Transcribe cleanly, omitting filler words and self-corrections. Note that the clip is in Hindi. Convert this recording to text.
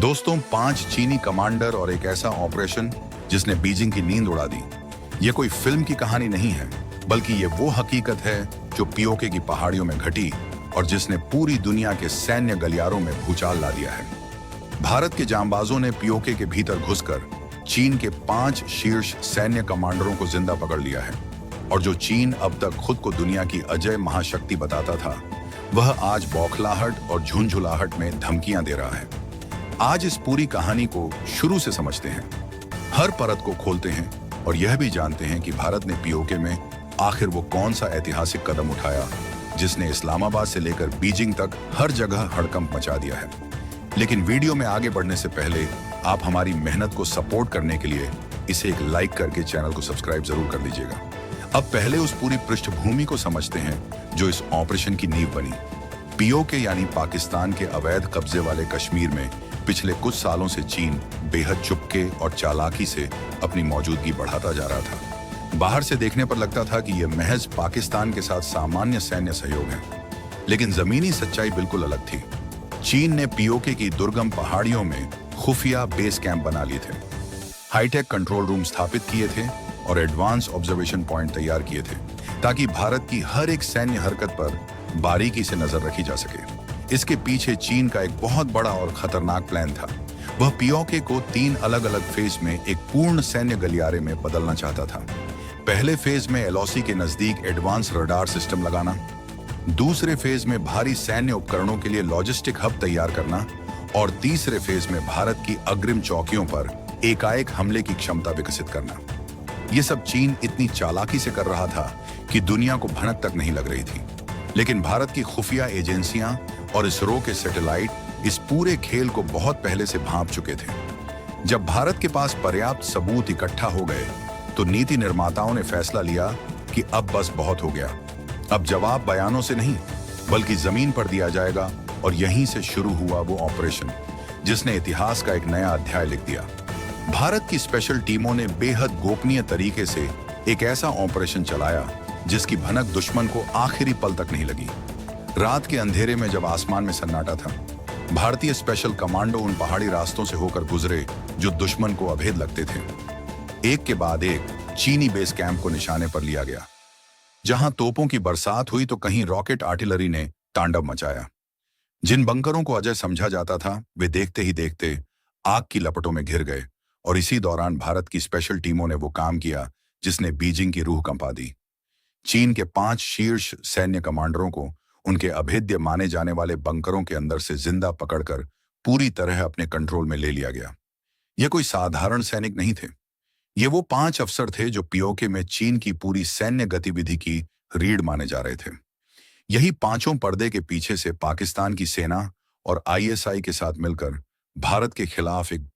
दोस्तों, 5 चीनी कमांडर और एक ऐसा ऑपरेशन जिसने बीजिंग की नींद उड़ा दी। ये कोई फिल्म की कहानी नहीं है, बल्कि ये वो हकीकत है जो पीओके की पहाड़ियों में घटी और जिसने पूरी दुनिया के सैन्य गलियारों में भूचाल ला दिया है। भारत के जांबाजों ने पीओके के भीतर घुसकर चीन के 5 शीर्ष सैन्य कमांडरों को जिंदा पकड़ लिया है। और जो चीन अब तक खुद को दुनिया की अजय महाशक्ति बताता था, वह आज बौखलाहट और झुंझुलाहट में धमकियां दे रहा है। आज इस पूरी कहानी को शुरू से समझते हैं, हर परत को खोलते हैं और यह भी जानते हैं कि भारत ने पीओके में आखिर वो कौन सा ऐतिहासिक कदम उठाया जिसने इस्लामाबाद से लेकर बीजिंग तक हर जगह हड़कंप मचा दिया है। लेकिन वीडियो में आगे बढ़ने से पहले आप हमारी मेहनत को सपोर्ट करने के लिए इसे एक लाइक करके चैनल को सब्सक्राइब जरूर कर दीजिएगा। अब पहले उस पूरी पृष्ठभूमि को समझते हैं जो इस ऑपरेशन की नींव बनी। पीओके यानी पाकिस्तान के अवैध कब्जे वाले कश्मीर में पिछले कुछ सालों से चीन बेहद चुपके और चालाकी से अपनी मौजूदगी बढ़ाता जा रहा था। बाहर से देखने पर लगता था कि यह महज पाकिस्तान के साथ सामान्य सैन्य सहयोग है, लेकिन जमीनी सच्चाई बिल्कुल अलग थी। चीन ने पीओके की दुर्गम पहाड़ियों में खुफिया बेस कैंप बना लिए थे, हाईटेक कंट्रोल रूम स्थापित किए थे और एडवांस ऑब्जर्वेशन पॉइंट तैयार किए थे ताकि भारत की हर एक सैन्य हरकत पर बारीकी से नजर रखी जा सके। इसके पीछे चीन का एक बहुत बड़ा और खतरनाक प्लान था। वह पीओके को 3 अलग अलग फेज में एक पूर्ण सैन्य गलियारे में बदलना चाहता था। पहले फेज में एलओसी के नजदीक एडवांस रडार सिस्टम लगाना, दूसरे फेज में भारी सैन्य उपकरणों के लिए लॉजिस्टिक हब तैयार करना और तीसरे फेज में भारत की अग्रिम चौकियों पर एकाएक हमले की क्षमता विकसित करना। यह सब चीन इतनी चालाकी से कर रहा था कि दुनिया को भनक तक नहीं लग रही थी। लेकिन भारत की खुफिया एजेंसियां और इसरो के सैटेलाइट इस पूरे खेल को बहुत पहले से भांप चुके थे। जब भारत के पास पर्याप्त सबूत इकट्ठा हो गए तो नीति निर्माताओं ने फैसला लिया कि अब बस बहुत हो गया। अब जवाब बयानों से नहीं बल्कि जमीन पर दिया जाएगा। और यहीं से शुरू हुआ वो ऑपरेशन जिसने इतिहास का एक नया अध्याय लिख दिया। भारत की स्पेशल टीमों ने बेहद गोपनीय तरीके से एक ऐसा ऑपरेशन चलाया जिसकी भनक दुश्मन को आखिरी पल तक नहीं लगी। रात के अंधेरे में जब आसमान में सन्नाटा था, भारतीय स्पेशल कमांडो उन पहाड़ी रास्तों से होकर गुजरे जो दुश्मन को अभेद लगते थे। एक के बाद एक चीनी बेस कैंप को निशाने पर लिया गया। जहां तोपों की बरसात हुई तो कहीं रॉकेट आर्टिलरी ने तांडव मचाया। जिन बंकरों को अजय समझा जाता था, वे देखते ही देखते आग की लपटों में घिर गए। और इसी दौरान भारत की स्पेशल टीमों ने वो काम किया जिसने बीजिंग की रूह कंपा दी। चीन के 5 शीर्ष सैन्य कमांडरों को उनके अभेद्य माने जाने वाले बंकरों के अंदर से जिंदा पकड़कर पूरी तरह अपने कंट्रोल में ले लिया गया। ये कोई साधारण सैनिक नहीं थे। ये वो 5 अफसर थे जो पीओके में चीन की पूरी सैन्य गतिविधि की रीढ़ माने जा रहे थे। यही पांचों पर्दे के पीछे से पाकिस्तान की सेना और आईएसआई के साथ मिलकर भारत के खिलाफ एक